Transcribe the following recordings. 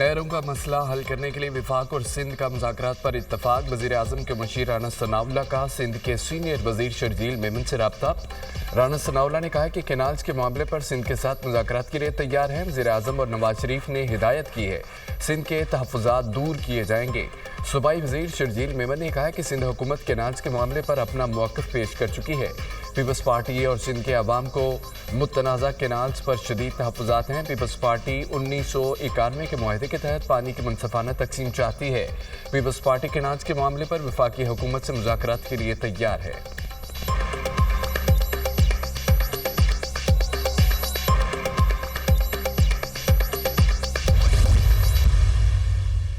नहरों का मसला हल करने के लिए वफाक और सिंध का मुज़ाकरात पर इत्तफाक। वज़ीर-ए-आज़म के मुशीर राना सनाउल्लाह का सिंध के सीनियर वज़ीर शर्जील मेमन से राब्ता। राना सनाउल्लाह ने कहा कि कैनाल्स के मामले पर सिंध के साथ मुज़ाकरात के लिए तैयार हैं। वज़ीर-ए-आज़म और नवाज शरीफ ने हिदायत की है सिंध के तहफ़्फ़ुज़ात दूर किए जाएंगे। सूबाई वज़ीर शर्जील मेमन ने कहा कि सिंध हुकूमत कैनाल्स के मामले पर अपना मौक़िफ़ पेश कर चुकी है। पीपल्स पार्टी और सिंध के अवाम को मुतनाज़ा कैनाल्स पर शदीद तहफ़्फ़ुज़ात हैं। पीपल्स पार्टी 1991 के मुआहदे के तहत पानी की मुनसफ़ाना तकसीम चाहती है। पीपल्स पार्टी कैनाल्स के मामले पर वफाकी हुकूमत से मुज़ाकरात के लिए तैयार है।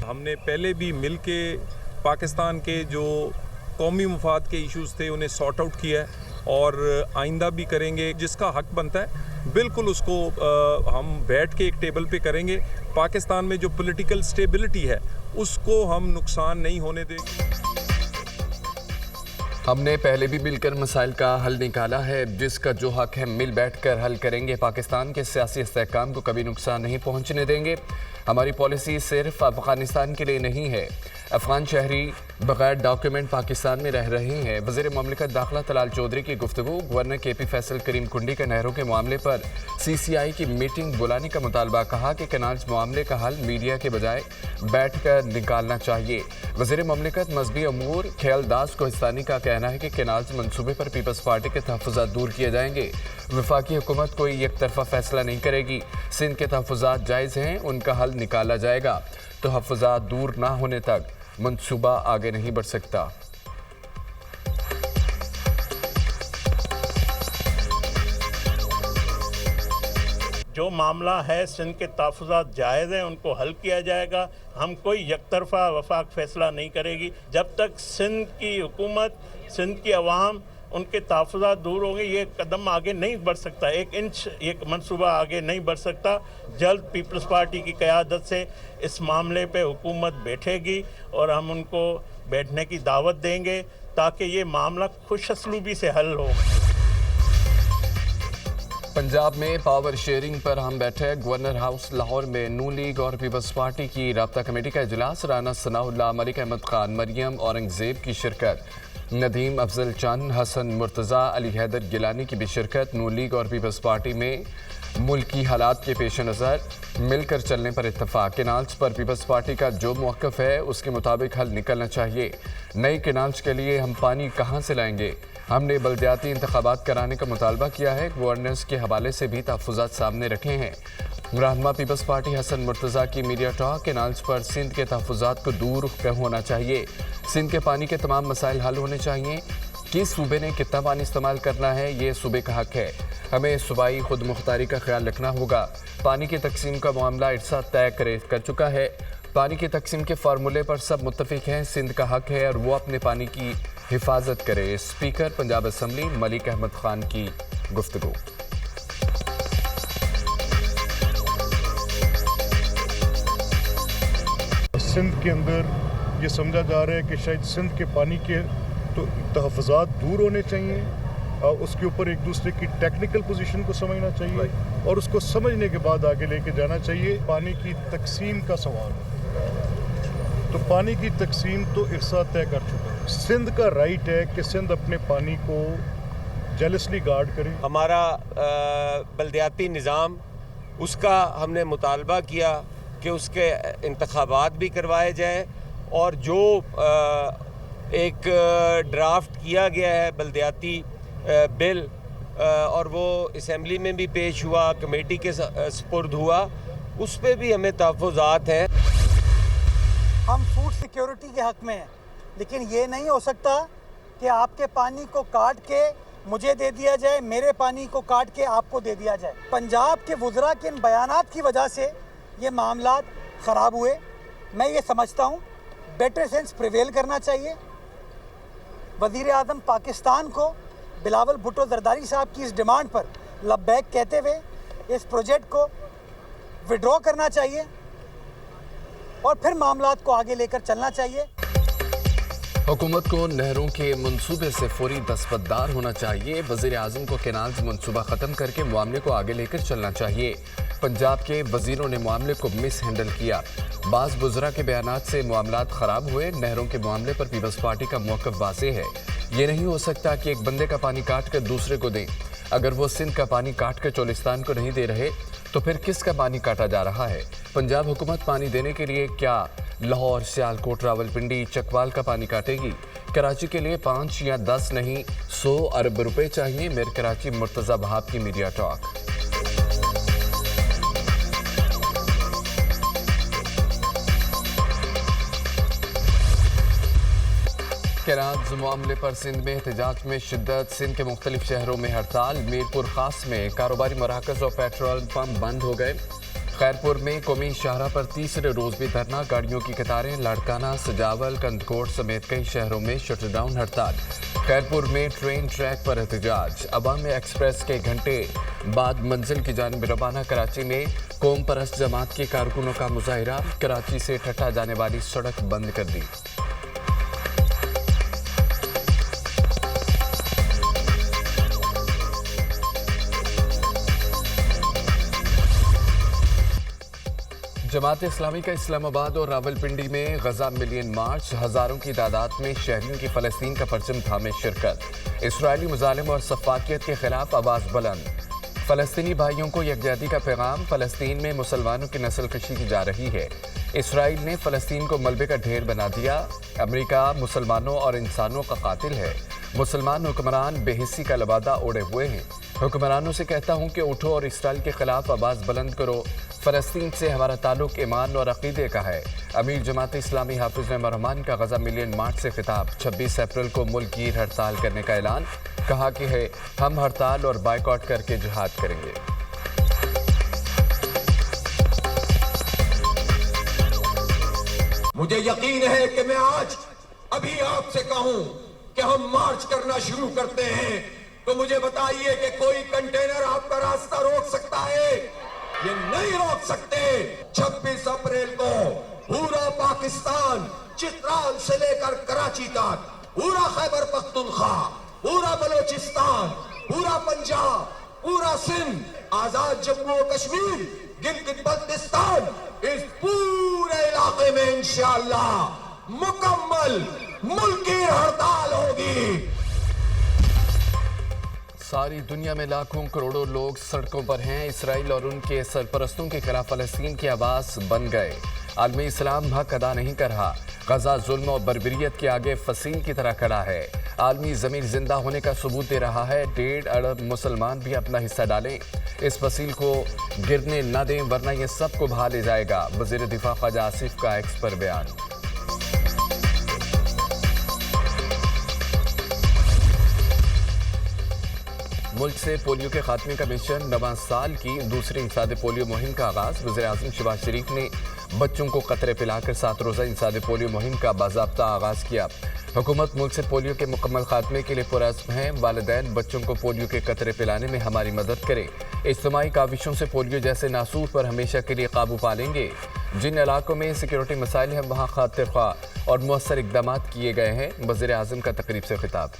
हमने पहले भी मिल के पाकिस्तान के जो कौमी मफाद के इश्यूज़ थे उन्हें सॉर्ट आउट किया है और आइंदा भी करेंगे। जिसका हक बनता है बिल्कुल उसको हम बैठ के एक टेबल पे करेंगे। पाकिस्तान में जो पॉलिटिकल स्टेबिलिटी है उसको हम नुकसान नहीं होने देंगे। हमने पहले भी मिलकर मसाइल का हल निकाला है, जिसका जो हक है मिल बैठकर हल करेंगे। पाकिस्तान के सियासी इस्तेहकाम को कभी नुकसान नहीं पहुंचने देंगे। हमारी पॉलिसी सिर्फ अफगानिस्तान के लिए नहीं है। अफगान शहरी बगैर डॉक्यूमेंट पाकिस्तान में रह रहे हैं। वज़ीर ममलिकत दाखिला तलाल चौधरी की गुफ्तगू। गवर्नर KP फैसल करीम कुंडी के नहरों के मामले पर CCI की मीटिंग बुलाने का मुतालबा। कहा कि कैनाल्स मामले का हल मीडिया के बजाय बैठ कर निकालना चाहिए। वज़ीर ममलिकत मजहबी अमूर ख्यालदास कोहिस्तानी का कहना है कि कैनाल्स मनसूबे पर पीपल्स पार्टी के तहफ़्फ़ुज़ात दूर किए जाएंगे। वफाकी हुकूमत कोई एक तरफा फैसला नहीं करेगी। सिंध के तहफ़्फ़ुज़ात जायज़ हैं, उनका हल निकाला जाएगा। तहफ़्फ़ुज़ात दूर ना होने तक मंसूबा आगे नहीं बढ़ सकता। जो मामला है सिंध के तहफ़्फ़ुज़ात जायज़ हैं, उनको हल किया जाएगा। हम कोई यकतरफा वफाक फ़ैसला नहीं करेगी। जब तक सिंध की हुकूमत, सिंध की अवाम उनके तहफ़्फ़ुज़ात दूर होंगे, ये कदम आगे नहीं बढ़ सकता। एक इंच ये मंसूबा आगे नहीं बढ़ सकता। जल्द पीपल्स पार्टी की क़यादत से इस मामले पे हुकूमत बैठेगी और हम उनको बैठने की दावत देंगे ताकि ये मामला खुश असलूबी से हल हो। पंजाब में पावर शेयरिंग पर हम बैठे। गवर्नर हाउस लाहौर में नून लीग और पीपल्स पार्टी की राब्ता कमेटी का इजलास। राना सनाउल्लाह, मलिक अहमद खान, मरियम औरंगज़ेब की शिरकत। नदीम अफजल चंद, हसन मुर्तज़ा, अली हैदर गिलानी की भी शिरकत। नून लीग और पीपल्स पार्टी में मुल्की हालात के पेश नज़र मिलकर चलने पर इत्तफाक। कैनाल्स पर पीपल्स पार्टी का जो मौक़िफ़ है उसके मुताबिक हल निकलना चाहिए। नई कैनाल्स के लिए हम पानी कहाँ से लाएंगे? हमने बल्दियाती इंतखाबात कराने का मुतालबा किया है। गवर्नेंस के हवाले से भी तहफ़्फ़ुज़ात सामने रखे हैं। रहनुमा पीपल्स पार्टी हसन मुर्तज़ा की मीडिया टॉक। कैनाल्स पर सिंध के तहफ़्फ़ुज़ात को दूर होना चाहिए। सिंध के पानी के तमाम मसाइल हल होने चाहिए। किस सूबे ने कितना पानी इस्तेमाल करना है ये सूबे का हक है। हमें सूबाई खुद मुख्तारी का ख्याल रखना होगा। पानी की तकसीम का मामला इरसा तय कर चुका है। पानी की तकसीम के फार्मूले पर सब मुत्तफिक हैं। सिंध का हक है और वो अपने पानी की हिफाजत करे। स्पीकर पंजाब असम्बली मलिक अहमद खान की गुफ्तगू। सिंध के अंदर ये समझा जा रहा है कि शायद सिंध के पानी के तो तहफ़्फ़ुज़ात दूर होने चाहिए। उसके ऊपर एक दूसरे की टेक्निकल पोजीशन को समझना चाहिए और उसको समझने के बाद आगे लेके जाना चाहिए। पानी की तकसीम का सवाल, तो पानी की तकसीम तो इरसा तय कर चुका है। सिंध का राइट है कि सिंध अपने पानी को जेलसली गार्ड करे। हमारा बल्दियाती निज़ाम, उसका हमने मुतालबा किया कि उसके इंतखाबात भी करवाए जाए और जो एक ड्राफ्ट किया गया है बल्दियाती बिल और वो असम्बली में भी पेश हुआ, कमेटी के सपुर्द हुआ, उस पर भी हमें तहफ़्फ़ुज़ात हैं। हम फूड सिक्योरिटी के हक़ में हैं, लेकिन ये नहीं हो सकता कि आपके पानी को काट के मुझे दे दिया जाए, मेरे पानी को काट के आपको दे दिया जाए। पंजाब के वुज़रा के इन बयानात की वजह से ये मामलात ख़राब हुए। मैं ये समझता हूँ बेटर सेंस प्रिवेल करना चाहिए। वज़ीर-ए-आज़म पाकिस्तान को बिलावल भुट्टो ज़रदारी साहब की इस डिमांड पर लब्बैक कहते हुए इस प्रोजेक्ट को विड्रॉ करना चाहिए और फिर मामलात को आगे लेकर चलना चाहिए। हुकूमत को नहरों के मंसूबे से फौरी दस्तबरदार होना चाहिए। वज़ीर आज़म को कैनाल्स मंसूबा ख़त्म करके मामले को आगे लेकर चलना चाहिए। पंजाब के वज़ीरों ने मामले को मिस हैंडल किया। बाज़ बुज़रा के बयानात से मामलात ख़राब हुए। नहरों के मामले पर पीपल्स पार्टी का मौक़िफ़ वाज़ेह है। ये नहीं हो सकता कि एक बंदे का पानी काट कर दूसरे को दें। अगर वो सिंध का पानी काट कर चोलिस्तान को नहीं दे रहे तो फिर किसका पानी काटा जा रहा है? पंजाब हुकूमत पानी देने के लिए क्या लाहौर, सियालकोट, रावलपिंडी, चकवाल का पानी काटेगी? कराची के लिए 5 या 10 नहीं 100 अरब रुपए चाहिए। मेयर कराची मुर्तज़ा वहाब की मीडिया टॉक। कैनाल्स मामले पर सिंध में एहतजाज में शिद्दत। सिंध के मुख्तलिफ शहरों में हड़ताल। मीरपुर खास में कारोबारी मराकज़ और पेट्रोल पंप बंद हो गए। खैरपुर में कौमी शाहरा पर तीसरे रोज भी धरना, गाड़ियों की कतारें। लाड़काना, सजावल, कंदकोट समेत कई शहरों में शटडाउन हड़ताल। खैरपुर में ट्रेन ट्रैक पर एहतजाज। अवामी एक्सप्रेस के घंटे बाद मंजिल की जानिब रवाना। कराची में कौम परस्त जमात के कारकुनों का मुजाहिरा। कराची से ठट्टा जाने वाली सड़क बंद कर दी। जमात इस्लामी का इस्लामाबाद और रावलपिंडी में गजा मिलियन मार्च। हज़ारों की तादाद में शहरियों की फ़लस्तीन का परचम थामे शिरकत। इसराइली मुजालिम और सफ़ाकियत के खिलाफ आवाज़ बुलंद। फ़लस्तीनी भाइयों को यकजहती का पैगाम। फ़लस्तीन में मुसलमानों की नस्ल कशी की जा रही है। इसराइल ने फ़लस्तीन को मलबे का ढेर बना दिया। अमेरिका मुसलमानों और इंसानों का कातिल है। मुसलमान हुक्मरान बेहिस्सी का लबादा ओढ़े हुए हैं। हुक्मरानों से कहता हूँ कि उठो और इसराइल के खिलाफ आवाज़ बुलंद करो। फ़लस्तीन से हमारा ताल्लुक़ ईमान और अक़ीदे का है। अमीर जमात इस्लामी हाफिज़ रहमान का गजा मिलियन मार्च से खिताब। 26 अप्रैल को मुल्क गिर हड़ताल करने का ऐलान। कहा कि है हम हड़ताल और बाइकआउट करके जिहाद करेंगे। मुझे यकीन है कि मैं आज अभी आपसे कहूं कि हम मार्च करना शुरू करते हैं तो मुझे बताइए कि कोई कंटेनर आपका रास्ता रोक सकता है? ये नहीं रोक सकते। 26 अप्रैल को पूरा पाकिस्तान, चित्राल से लेकर कराची तक, पूरा खैबर पख्तूनख्वा, पूरा बलोचिस्तान, पूरा पंजाब, पूरा सिंध, आजाद जम्मू और कश्मीर, गिलगित बल्तिस्तान, इस पूरे इलाके में इंशाअल्लाह मुकम्मल मुल्की हड़ताल होगी। सारी दुनिया में लाखों करोड़ों लोग सड़कों पर हैं। इसराइल और उनके सरपरस्तों के खिलाफ फ़लस्तीन की आवाज़ बन गए। आलमी इस्लाम हक अदा नहीं कर रहा। गजा जुल्म और बर्बरियत के आगे फसील की तरह खड़ा है। आलमी ज़मीर जिंदा होने का सबूत दे रहा है। 1.5 अरब मुसलमान भी अपना हिस्सा डालें। इस फसील को गिरने न दें वरना ये सबको भा ले जाएगा। वज़ीर दिफा ख्वाजा आसिफ का एक्स पर बयान। मुल्क से पोलियो के खात्मे का मिशन। 9 साल की दूसरी इंसाद पोलियो मुहिम का आगाज़। वज़ीर आज़म शहबाज शरीफ ने बच्चों को कतरे पिलाकर 7 रोज़ा इंसाद पोलियो मुहिम का बाज़ाब्ता आगाज़ किया। हुकूमत मुल्क से पोलियो के मुकम्मल खात्मे के लिए पुरअज़्म है। वालिदैन बच्चों को पोलियो के कतरे पिलाने में हमारी मदद करें। इज्तिमाई काविशों से पोलियो जैसे नासूर पर हमेशा के लिए काबू पा लेंगे। जिन इलाकों में सिक्योरिटी मसाइल हैं वहाँ खातिर ख्वाह और मौसर इक़दामात किए गए हैं। वज़ीर आज़म का तकरीब से खिताब।